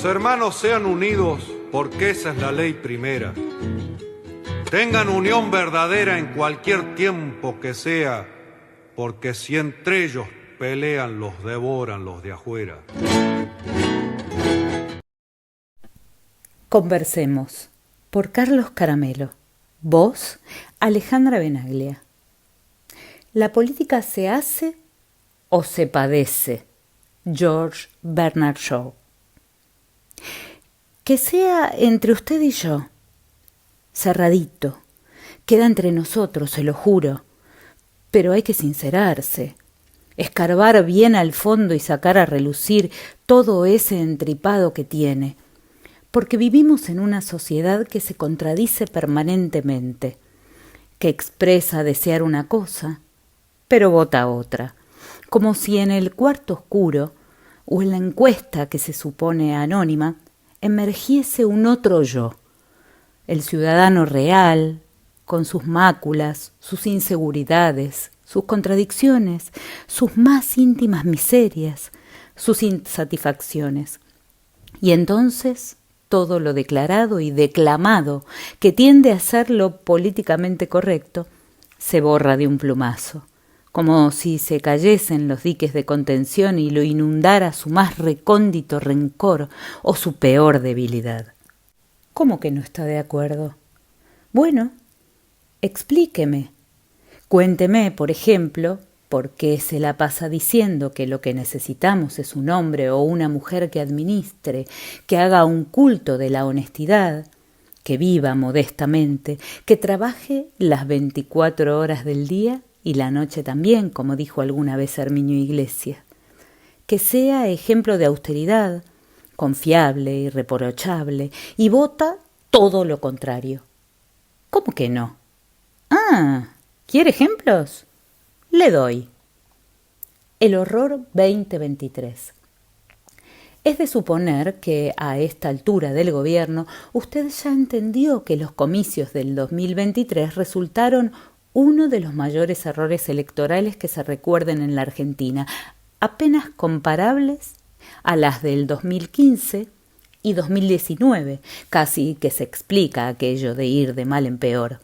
Los hermanos sean unidos porque esa es la ley primera. Tengan unión verdadera en cualquier tiempo que sea, porque si entre ellos pelean, los devoran los de afuera. Conversemos, por Carlos Caramelo. Voz, Alejandra Benaglia. ¿La política se hace o se padece? George Bernard Shaw. Que sea entre usted y yo, cerradito, queda entre nosotros, se lo juro, pero hay que sincerarse, escarbar bien al fondo y sacar a relucir todo ese entripado que tiene, porque vivimos en una sociedad que se contradice permanentemente, que expresa desear una cosa, pero vota otra, como si en el cuarto oscuro o en la encuesta que se supone anónima emergiese un otro yo, el ciudadano real, con sus máculas, sus inseguridades, sus contradicciones, sus más íntimas miserias, sus insatisfacciones. Y entonces todo lo declarado y declamado, que tiende a ser lo políticamente correcto, se borra de un plumazo, como si se cayesen los diques de contención y lo inundara su más recóndito rencor o su peor debilidad. ¿Cómo que no está de acuerdo? Bueno, explíqueme. Cuénteme, por ejemplo, por qué se la pasa diciendo que lo que necesitamos es un hombre o una mujer que administre, que haga un culto de la honestidad, que viva modestamente, que trabaje las 24 horas del día y la noche también, como dijo alguna vez Herminio Iglesias, que sea ejemplo de austeridad, confiable, irreprochable, y vota todo lo contrario. ¿Cómo que no? Ah, ¿quiere ejemplos? Le doy. El horror 2023. Es de suponer que a esta altura del gobierno usted ya entendió que los comicios del 2023 resultaron uno de los mayores errores electorales que se recuerden en la Argentina, apenas comparables a las del 2015 y 2019, casi que se explica aquello de ir de mal en peor.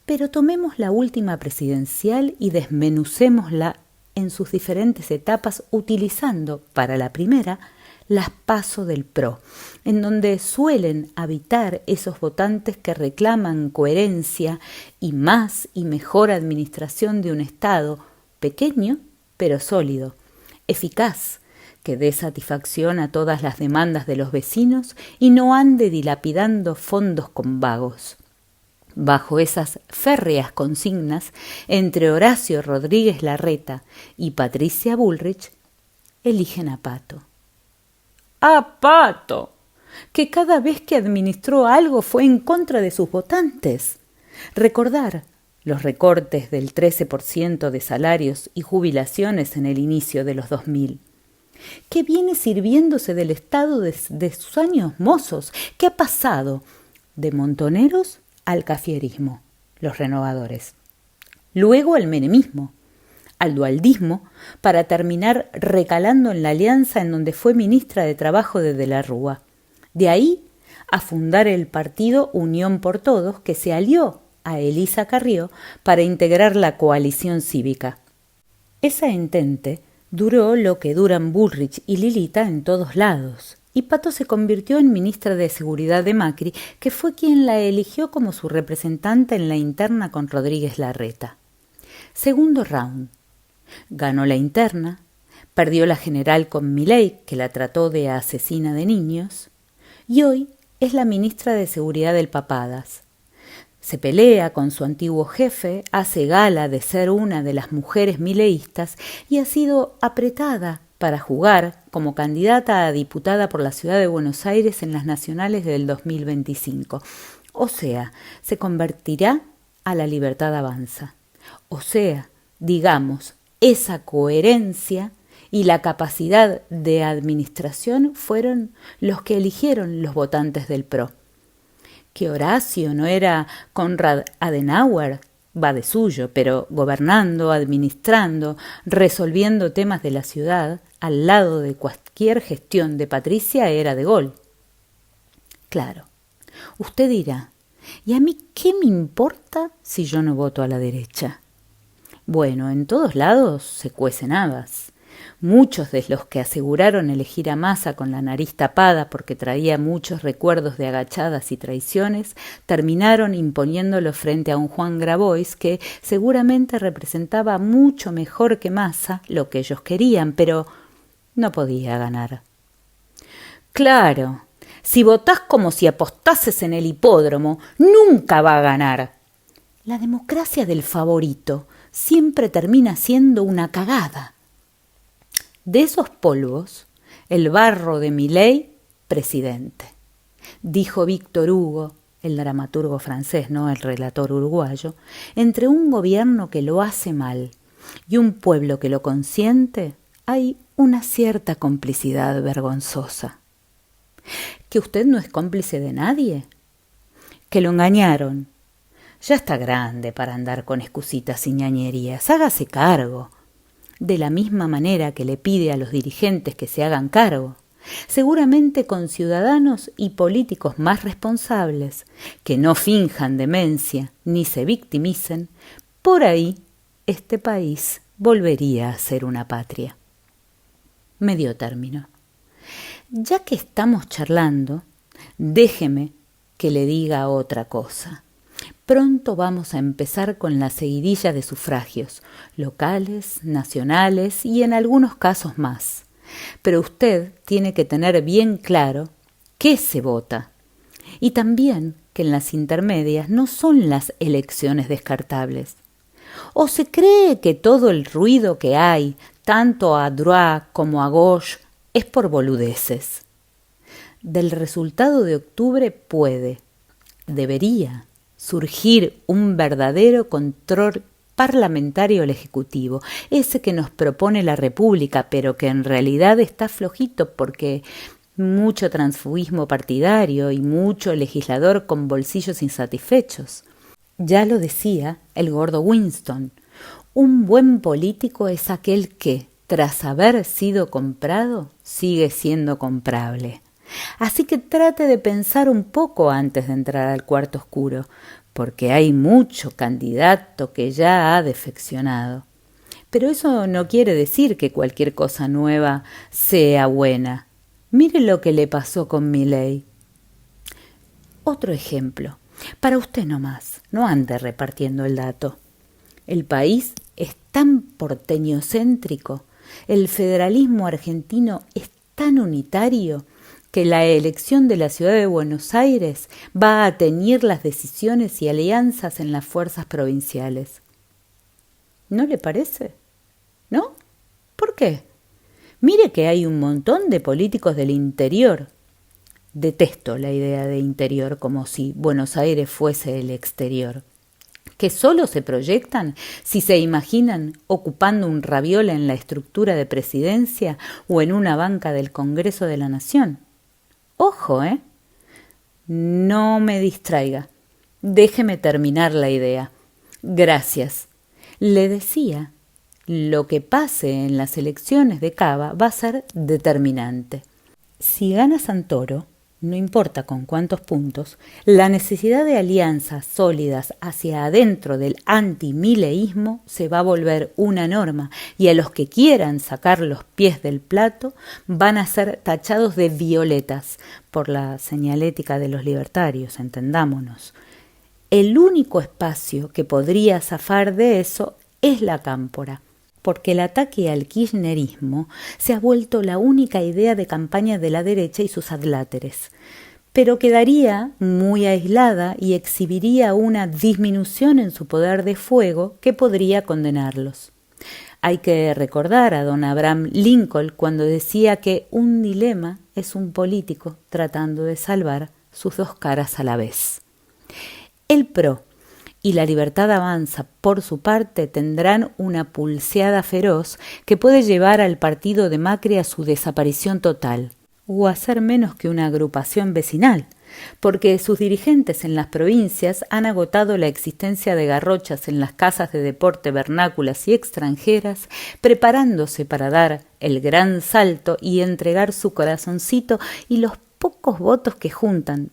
Pero tomemos la última presidencial y desmenucémosla en sus diferentes etapas utilizando, para la primera, las PASO del PRO, en donde suelen habitar esos votantes que reclaman coherencia y más y mejor administración de un Estado pequeño pero sólido, eficaz, que dé satisfacción a todas las demandas de los vecinos y no ande dilapidando fondos con vagos. Bajo esas férreas consignas, entre Horacio Rodríguez Larreta y Patricia Bullrich, eligen a Pato. ¡A Pato! Que cada vez que administró algo fue en contra de sus votantes. Recordar los recortes del 13% de salarios y jubilaciones en el inicio de los 2000. ¿Qué viene sirviéndose del Estado de sus años mozos? ¿Qué ha pasado de montoneros al cafierismo, los renovadores? Luego al menemismo, al dualdismo, para terminar recalando en la alianza en donde fue ministra de Trabajo de la Rúa. De ahí a fundar el partido Unión por Todos, que se alió a Elisa Carrió para integrar la coalición cívica. Esa entente duró lo que duran Bullrich y Lilita en todos lados, y Pato se convirtió en ministra de Seguridad de Macri, que fue quien la eligió como su representante en la interna con Rodríguez Larreta. Segundo round. Ganó la interna, perdió la general con Milei, que la trató de asesina de niños, y hoy es la ministra de Seguridad del Papadas. Se pelea con su antiguo jefe, hace gala de ser una de las mujeres mileístas y ha sido apretada para jugar como candidata a diputada por la ciudad de Buenos Aires en las nacionales del 2025. O sea, se convertirá a La Libertad Avanza. O sea, digamos, esa coherencia y la capacidad de administración fueron los que eligieron los votantes del PRO. ¿Que Horacio no era Konrad Adenauer, va de suyo, pero gobernando, administrando, resolviendo temas de la ciudad, al lado de cualquier gestión de Patricia era de gol. Claro, usted dirá, ¿y a mí qué me importa si yo no voto a la derecha? Bueno, en todos lados se cuecen habas. Muchos de los que aseguraron elegir a Massa con la nariz tapada porque traía muchos recuerdos de agachadas y traiciones, terminaron imponiéndolo frente a un Juan Grabois que seguramente representaba mucho mejor que Massa lo que ellos querían, pero no podía ganar. Claro, si votás como si apostases en el hipódromo, nunca va a ganar. La democracia del favorito siempre termina siendo una cagada. De esos polvos, el barro de Milei, presidente. Dijo Víctor Hugo, el dramaturgo francés, no el relator uruguayo, entre un gobierno que lo hace mal y un pueblo que lo consiente, hay una cierta complicidad vergonzosa. ¿Que usted no es cómplice de nadie? ¿Que lo engañaron? Ya está grande para andar con excusitas y ñañerías, hágase cargo. De la misma manera que le pide a los dirigentes que se hagan cargo, seguramente con ciudadanos y políticos más responsables, que no finjan demencia ni se victimicen, por ahí este país volvería a ser una patria. Medio término. Ya que estamos charlando, déjeme que le diga otra cosa. Pronto vamos a empezar con la seguidilla de sufragios, locales, nacionales y en algunos casos más. Pero usted tiene que tener bien claro qué se vota. Y también que en las intermedias no son las elecciones descartables. ¿O se cree que todo el ruido que hay, tanto a droite como a gauche, es por boludeces? Del resultado de octubre debería surgir un verdadero control parlamentario al Ejecutivo, ese que nos propone la República, pero que en realidad está flojito porque mucho transfugismo partidario y mucho legislador con bolsillos insatisfechos. Ya lo decía el gordo Winston, un buen político es aquel que, tras haber sido comprado, sigue siendo comprable. Así que trate de pensar un poco antes de entrar al cuarto oscuro, porque hay mucho candidato que ya ha defeccionado. Pero eso no quiere decir que cualquier cosa nueva sea buena. Mire lo que le pasó con Milei. Otro ejemplo, para usted nomás, no ande repartiendo el dato. El país es tan porteñocéntrico, el federalismo argentino es tan unitario, que la elección de la ciudad de Buenos Aires va a teñir las decisiones y alianzas en las fuerzas provinciales. ¿No le parece? ¿No? ¿Por qué? Mire que hay un montón de políticos del interior. Detesto la idea de interior como si Buenos Aires fuese el exterior. Que solo se proyectan si se imaginan ocupando un raviol en la estructura de presidencia o en una banca del Congreso de la Nación. Ojo, no me distraiga. Déjeme terminar la idea. Gracias. Le decía, lo que pase en las elecciones de Cava va a ser determinante. Si gana Santoro, no importa con cuántos puntos, la necesidad de alianzas sólidas hacia adentro del antimileísmo se va a volver una norma y a los que quieran sacar los pies del plato van a ser tachados de violetas por la señalética de los libertarios, entendámonos. El único espacio que podría zafar de eso es la cámpora, porque el ataque al kirchnerismo se ha vuelto la única idea de campaña de la derecha y sus adláteres, pero quedaría muy aislada y exhibiría una disminución en su poder de fuego que podría condenarlos. Hay que recordar a don Abraham Lincoln cuando decía que un dilema es un político tratando de salvar sus dos caras a la vez. El PRO y la Libertad Avanza, por su parte, tendrán una pulseada feroz que puede llevar al partido de Macri a su desaparición total, o a ser menos que una agrupación vecinal, porque sus dirigentes en las provincias han agotado la existencia de garrochas en las casas de deporte vernáculas y extranjeras, preparándose para dar el gran salto y entregar su corazoncito y los pocos votos que juntan,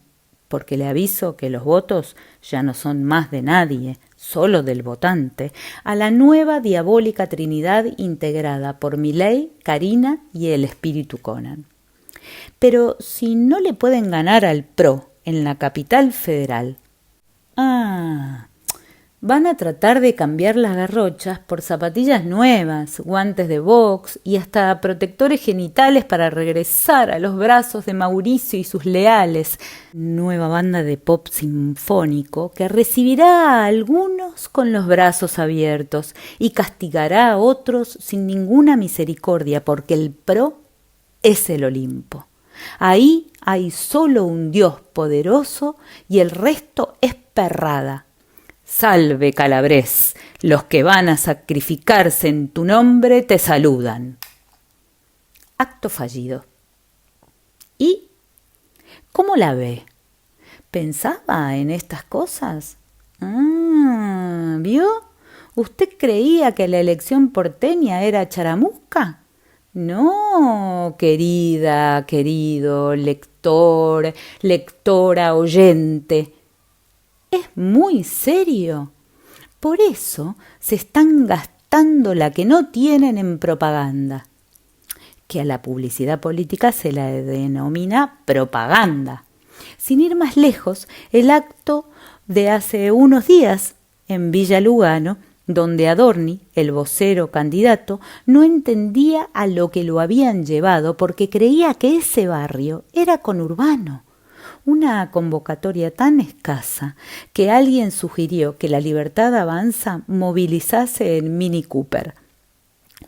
porque le aviso que los votos ya no son más de nadie, solo del votante, a la nueva diabólica trinidad integrada por Milei, Carina y el espíritu Conan. Pero si no le pueden ganar al PRO en la capital federal, van a tratar de cambiar las garrochas por zapatillas nuevas, guantes de box y hasta protectores genitales para regresar a los brazos de Mauricio y sus leales. Nueva banda de pop sinfónico que recibirá a algunos con los brazos abiertos y castigará a otros sin ninguna misericordia, porque el PRO es el Olimpo. Ahí hay solo un Dios poderoso y el resto es perrada. Salve, Calabrés, los que van a sacrificarse en tu nombre te saludan. Acto fallido. ¿Y cómo la ve? ¿Pensaba en estas cosas? ¿Vio? ¿Usted creía que la elección porteña era charamusca? No, querida, querido, lector, lectora, oyente. Es muy serio. Por eso se están gastando la que no tienen en propaganda, que a la publicidad política se la denomina propaganda. Sin ir más lejos, el acto de hace unos días en Villa Lugano, donde Adorni, el vocero candidato, no entendía a lo que lo habían llevado porque creía que ese barrio era conurbano. Una convocatoria tan escasa que alguien sugirió que la Libertad Avanza movilizase en Mini Cooper.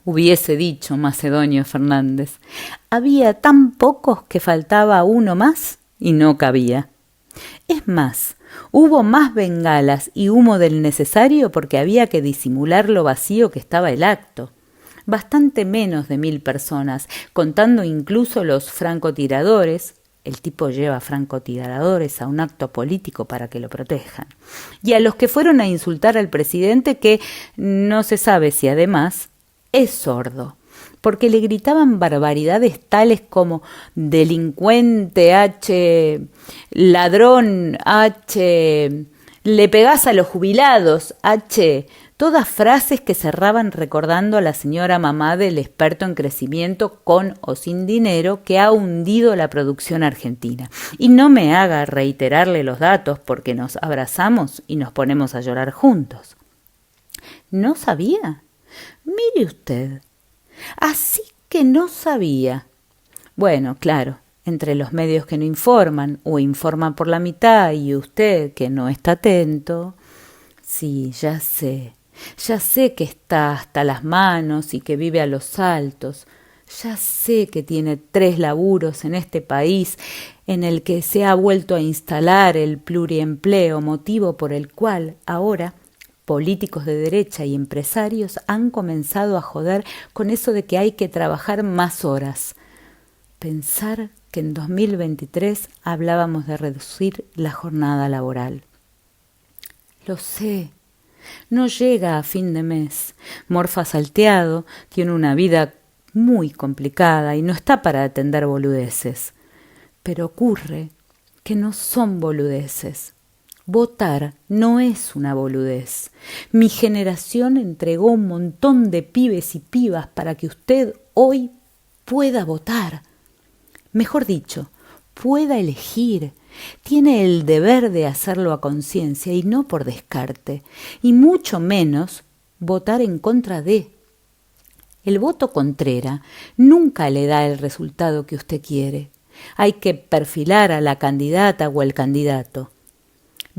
Hubiese dicho Macedonio Fernández. Había tan pocos que faltaba uno más y no cabía. Es más, hubo más bengalas y humo del necesario porque había que disimular lo vacío que estaba el acto. Bastante menos de 1000 personas, contando incluso los francotiradores. El tipo lleva francotiradores a un acto político para que lo protejan. Y a los que fueron a insultar al presidente, que no se sabe si además es sordo, porque le gritaban barbaridades tales como delincuente H, ladrón H, le pegás a los jubilados H, todas frases que cerraban recordando a la señora mamá del experto en crecimiento con o sin dinero que ha hundido la producción argentina. Y no me haga reiterarle los datos porque nos abrazamos y nos ponemos a llorar juntos. ¿No sabía? Mire usted. Así que no sabía. Bueno, claro, entre los medios que no informan o informan por la mitad y usted que no está atento. Sí, ya sé que está hasta las manos y que vive a los saltos. Ya sé que tiene 3 laburos en este país en el que se ha vuelto a instalar el pluriempleo, motivo por el cual ahora políticos de derecha y empresarios han comenzado a joder con eso de que hay que trabajar más horas. Pensar que en 2023 hablábamos de reducir la jornada laboral. Lo sé, no llega a fin de mes, morfa salteado, tiene una vida muy complicada y no está para atender boludeces. Pero ocurre que no son boludeces. Votar no es una boludez. Mi generación entregó un montón de pibes y pibas para que usted hoy pueda votar. Mejor dicho, pueda elegir. Tiene el deber de hacerlo a conciencia y no por descarte, y mucho menos votar en contra de. El voto contrera nunca le da el resultado que usted quiere. Hay que perfilar a la candidata o el candidato.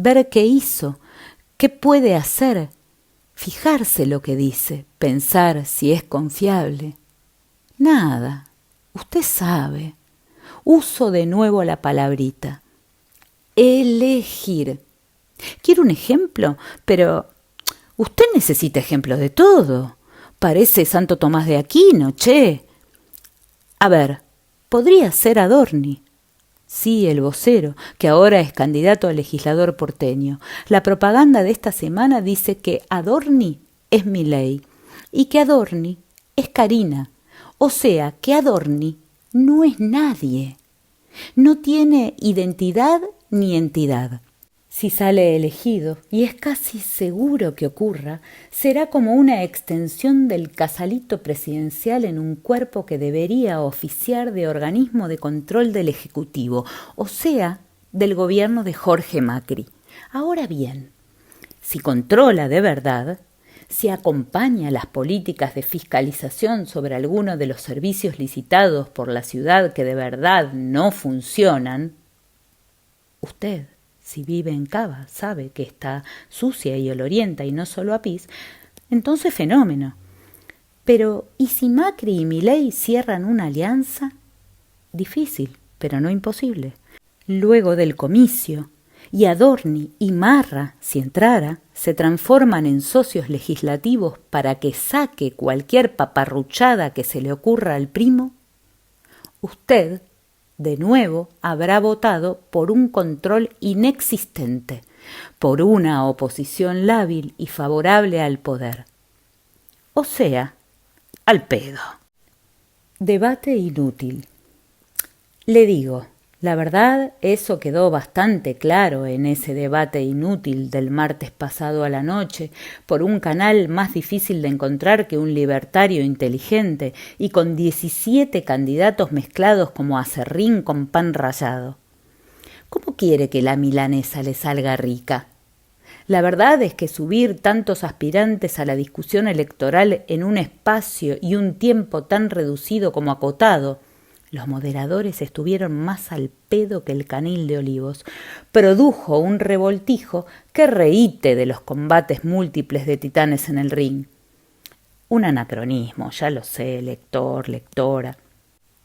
Ver qué hizo, qué puede hacer, fijarse lo que dice, pensar si es confiable. Nada, usted sabe. Uso de nuevo la palabrita. Elegir. Quiero un ejemplo, pero usted necesita ejemplos de todo. Parece Santo Tomás de Aquino, che. A ver, podría ser Adorni. Sí, el vocero, que ahora es candidato a legislador porteño. La propaganda de esta semana dice que Adorni es Milei y que Adorni es Carina. O sea, que Adorni no es nadie. No tiene identidad ni entidad. Si sale elegido, y es casi seguro que ocurra, será como una extensión del casalito presidencial en un cuerpo que debería oficiar de organismo de control del Ejecutivo, o sea, del gobierno de Jorge Macri. Ahora bien, si controla de verdad, si acompaña las políticas de fiscalización sobre alguno de los servicios licitados por la ciudad que de verdad no funcionan, usted, si vive en Cava, sabe que está sucia y olorienta y no solo a pis, entonces fenómeno. Pero, ¿y si Macri y Milei cierran una alianza? Difícil, pero no imposible. Luego del comicio, y Adorni y Marra, si entrara, se transforman en socios legislativos para que saque cualquier paparruchada que se le ocurra al primo, usted de nuevo habrá votado por un control inexistente, por una oposición lábil y favorable al poder. O sea, al pedo. Debate inútil. Le digo, la verdad, eso quedó bastante claro en ese debate inútil del martes pasado a la noche, por un canal más difícil de encontrar que un libertario inteligente y con 17 candidatos mezclados como aserrín con pan rallado. ¿Cómo quiere que la milanesa le salga rica? La verdad es que subir tantos aspirantes a la discusión electoral en un espacio y un tiempo tan reducido como acotado, los moderadores estuvieron más al pedo que el canil de Olivos, produjo un revoltijo que reíte de los combates múltiples de titanes en el ring. Un anacronismo, ya lo sé, lector, lectora.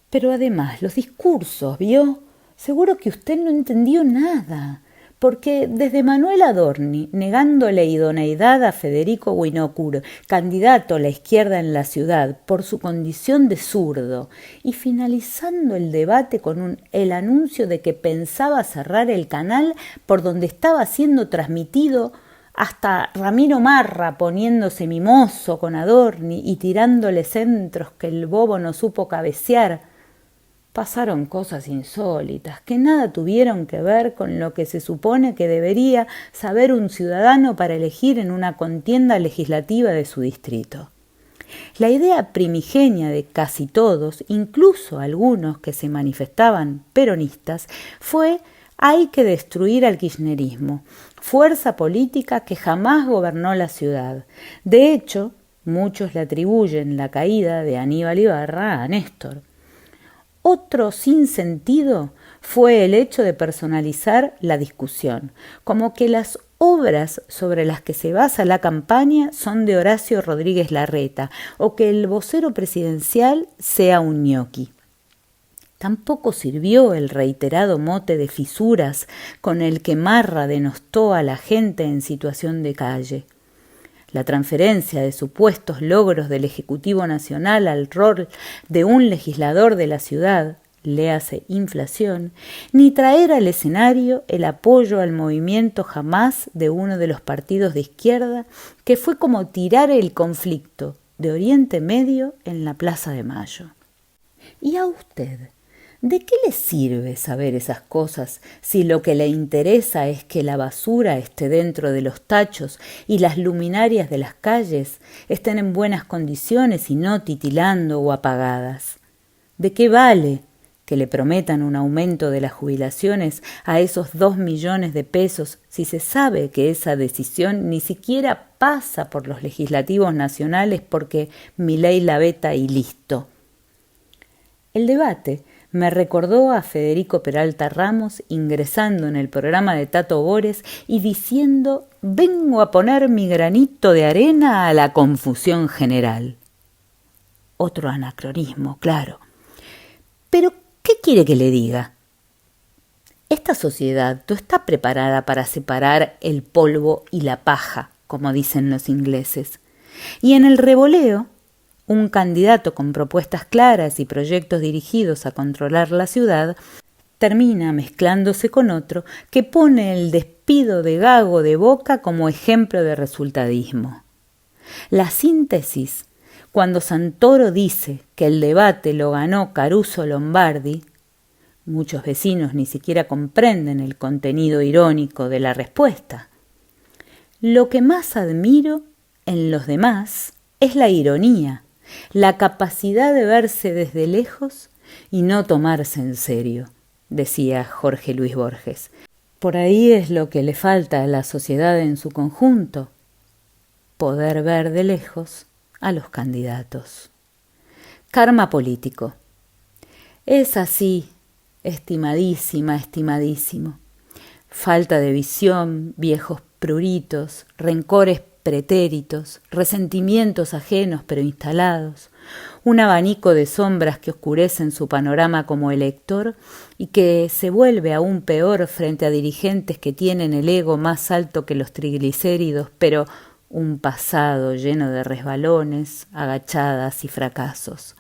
Pero además, los discursos, ¿vio? Seguro que usted no entendió nada, porque desde Manuel Adorni, negando la idoneidad a Federico Winocur, candidato a la izquierda en la ciudad por su condición de zurdo, y finalizando el debate con el anuncio de que pensaba cerrar el canal por donde estaba siendo transmitido, hasta Ramiro Marra poniéndose mimoso con Adorni y tirándole centros que el bobo no supo cabecear. Pasaron cosas insólitas que nada tuvieron que ver con lo que se supone que debería saber un ciudadano para elegir en una contienda legislativa de su distrito. La idea primigenia de casi todos, incluso algunos que se manifestaban peronistas, fue: hay que destruir al kirchnerismo, fuerza política que jamás gobernó la ciudad. De hecho, muchos le atribuyen la caída de Aníbal Ibarra a Néstor. Otro sinsentido fue el hecho de personalizar la discusión, como que las obras sobre las que se basa la campaña son de Horacio Rodríguez Larreta o que el vocero presidencial sea un ñoqui. Tampoco sirvió el reiterado mote de fisuras con el que Marra denostó a la gente en situación de calle. La transferencia de supuestos logros del Ejecutivo Nacional al rol de un legislador de la ciudad, léase inflación, ni traer al escenario el apoyo al movimiento jamás de uno de los partidos de izquierda, que fue como tirar el conflicto de Oriente Medio en la Plaza de Mayo. ¿Y a usted? ¿De qué le sirve saber esas cosas si lo que le interesa es que la basura esté dentro de los tachos y las luminarias de las calles estén en buenas condiciones y no titilando o apagadas? ¿De qué vale que le prometan un aumento de las jubilaciones a esos 2 millones de pesos si se sabe que esa decisión ni siquiera pasa por los legislativos nacionales porque Milei la veta y listo? El debate me recordó a Federico Peralta Ramos ingresando en el programa de Tato Bores y diciendo: vengo a poner mi granito de arena a la confusión general. Otro anacronismo, claro. Pero, ¿qué quiere que le diga? Esta sociedad no está preparada para separar el polvo y la paja, como dicen los ingleses. Y en el revoleo, un candidato con propuestas claras y proyectos dirigidos a controlar la ciudad termina mezclándose con otro que pone el despido de Gago de Boca como ejemplo de resultadismo. La síntesis, cuando Santoro dice que el debate lo ganó Caruso Lombardi, muchos vecinos ni siquiera comprenden el contenido irónico de la respuesta. Lo que más admiro en los demás es la ironía, la capacidad de verse desde lejos y no tomarse en serio, decía Jorge Luis Borges. Por ahí es lo que le falta a la sociedad en su conjunto, poder ver de lejos a los candidatos. Karma político. Es así, estimadísima, estimadísimo. Falta de visión, viejos pruritos, rencores pretéritos, resentimientos ajenos pero instalados, un abanico de sombras que oscurecen su panorama como elector y que se vuelve aún peor frente a dirigentes que tienen el ego más alto que los triglicéridos, pero un pasado lleno de resbalones, agachadas y fracasos.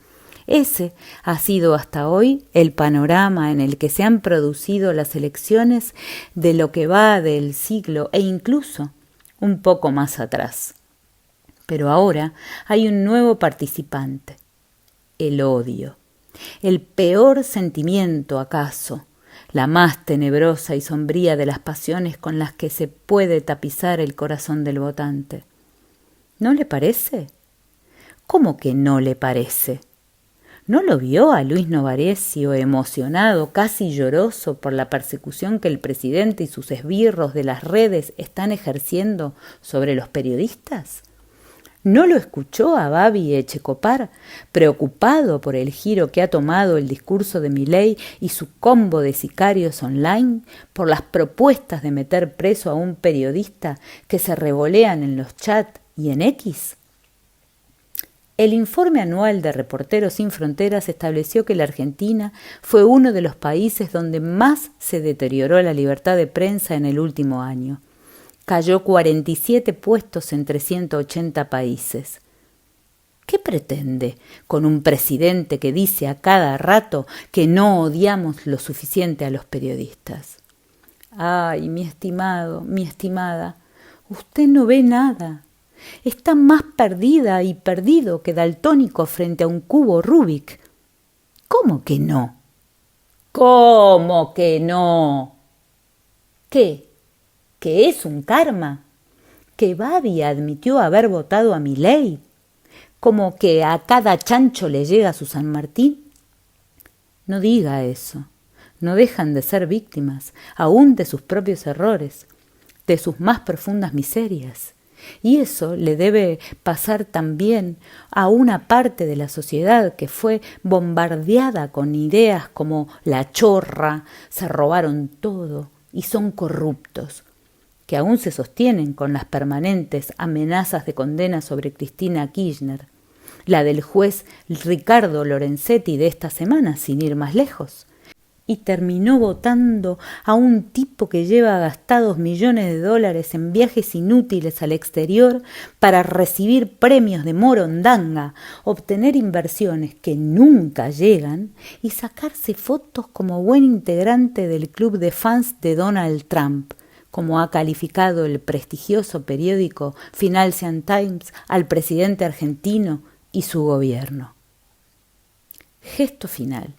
Ese ha sido hasta hoy el panorama en el que se han producido las elecciones de lo que va del siglo e incluso un poco más atrás. Pero ahora hay un nuevo participante, el odio, el peor sentimiento acaso, la más tenebrosa y sombría de las pasiones con las que se puede tapizar el corazón del votante. ¿No le parece? ¿Cómo que no le parece? ¿No lo vio a Luis Novarecio emocionado, casi lloroso por la persecución que el presidente y sus esbirros de las redes están ejerciendo sobre los periodistas? ¿No lo escuchó a Babi Echecopar, preocupado por el giro que ha tomado el discurso de Milei y su combo de sicarios online, por las propuestas de meter preso a un periodista que se revolean en los chats y en X? El informe anual de Reporteros Sin Fronteras estableció que la Argentina fue uno de los países donde más se deterioró la libertad de prensa en el último año. Cayó 47 puestos entre 180 países. ¿Qué pretende con un presidente que dice a cada rato que no odiamos lo suficiente a los periodistas? Ay, mi estimado, mi estimada, usted no ve nada. Está más perdida y perdido que daltónico frente a un cubo Rubik. ¿Cómo que no? ¿Cómo que no? ¿Qué? ¿Que es un karma? ¿Que Babi admitió haber votado a Milei? ¿Como que a cada chancho le llega su San Martín? No diga eso. No dejan de ser víctimas, aún de sus propios errores, de sus más profundas miserias. Y eso le debe pasar también a una parte de la sociedad que fue bombardeada con ideas como la chorra, se robaron todo y son corruptos, que aún se sostienen con las permanentes amenazas de condena sobre Cristina Kirchner, la del juez Ricardo Lorenzetti de esta semana, sin ir más lejos. Y terminó votando a un tipo que lleva gastados millones de dólares en viajes inútiles al exterior para recibir premios de morondanga, obtener inversiones que nunca llegan y sacarse fotos como buen integrante del club de fans de Donald Trump, como ha calificado el prestigioso periódico Financial Times al presidente argentino y su gobierno. Gesto final.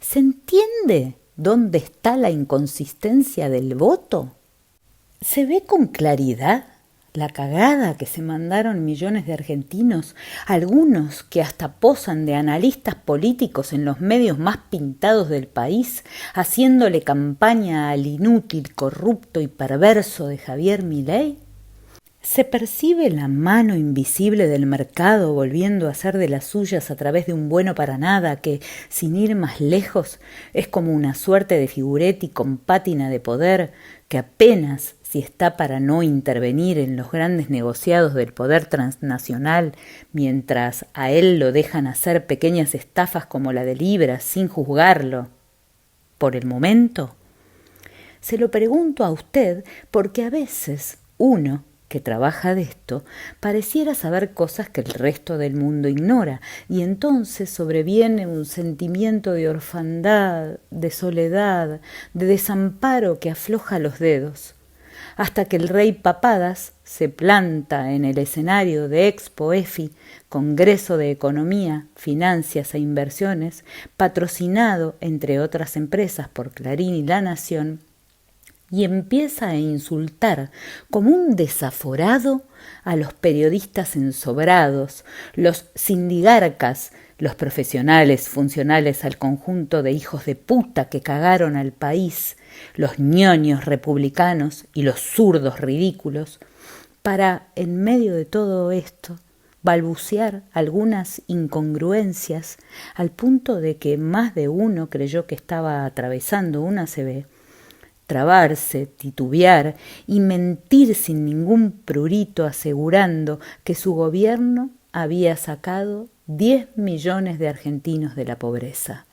¿Se entiende dónde está la inconsistencia del voto? ¿Se ve con claridad la cagada que se mandaron millones de argentinos, algunos que hasta posan de analistas políticos en los medios más pintados del país, haciéndole campaña al inútil, corrupto y perverso de Javier Milei? ¿Se percibe la mano invisible del mercado volviendo a hacer de las suyas a través de un bueno para nada que, sin ir más lejos, es como una suerte de figuretti con pátina de poder que apenas si está para no intervenir en los grandes negociados del poder transnacional, mientras a él lo dejan hacer pequeñas estafas como la de Libra sin juzgarlo? Por el momento, se lo pregunto a usted porque a veces uno, que trabaja de esto, pareciera saber cosas que el resto del mundo ignora, y entonces sobreviene un sentimiento de orfandad, de soledad, de desamparo que afloja los dedos, hasta que el rey Papadas se planta en el escenario de Expo EFI, Congreso de Economía, Finanzas e Inversiones, patrocinado, entre otras empresas, por Clarín y La Nación, y empieza a insultar como un desaforado a los periodistas ensobrados, los sindigarcas, los profesionales funcionales al conjunto de hijos de puta que cagaron al país, los ñoños republicanos y los zurdos ridículos, para, en medio de todo esto, balbucear algunas incongruencias al punto de que más de uno creyó que estaba atravesando una ACV, trabarse, titubear y mentir sin ningún prurito asegurando que su gobierno había sacado 10 millones de argentinos de la pobreza.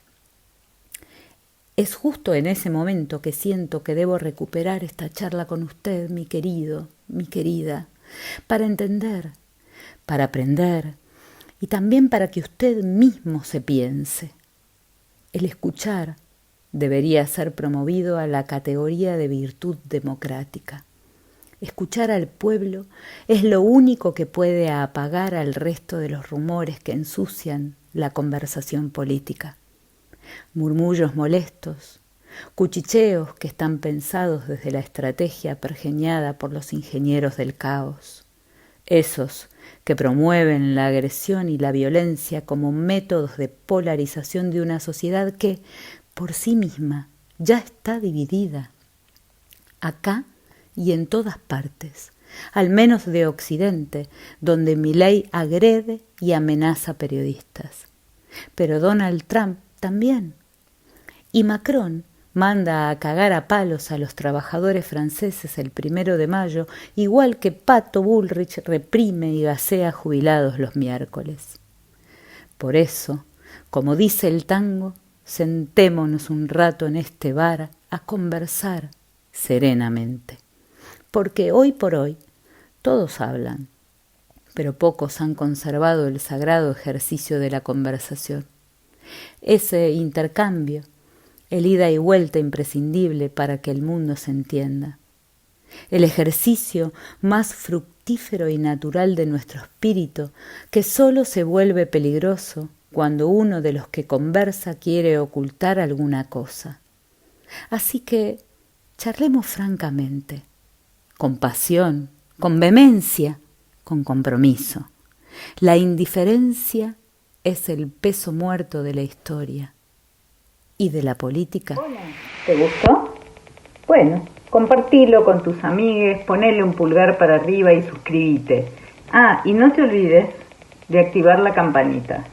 Es justo en ese momento que siento que debo recuperar esta charla con usted, mi querido, mi querida, para entender, para aprender y también para que usted mismo se piense. El escuchar debería ser promovido a la categoría de virtud democrática. Escuchar al pueblo es lo único que puede apagar al resto de los rumores que ensucian la conversación política. Murmullos molestos, cuchicheos que están pensados desde la estrategia pergeñada por los ingenieros del caos, esos que promueven la agresión y la violencia como métodos de polarización de una sociedad que, por sí misma, ya está dividida, acá y en todas partes, al menos de Occidente, donde Milei agrede y amenaza periodistas. Pero Donald Trump también. Y Macron manda a cagar a palos a los trabajadores franceses el 1 de mayo, igual que Pato Bullrich reprime y gasea jubilados los miércoles. Por eso, como dice el tango, sentémonos un rato en este bar a conversar serenamente. Porque hoy por hoy todos hablan, pero pocos han conservado el sagrado ejercicio de la conversación. Ese intercambio, el ida y vuelta imprescindible para que el mundo se entienda. El ejercicio más fructífero y natural de nuestro espíritu, que solo se vuelve peligroso cuando uno de los que conversa quiere ocultar alguna cosa. Así que charlemos francamente, con pasión, con vehemencia, con compromiso. La indiferencia es el peso muerto de la historia y de la política. Hola, ¿te gustó? Bueno, compartilo con tus amigues, ponele un pulgar para arriba y suscríbete. Ah, y no te olvides de activar la campanita.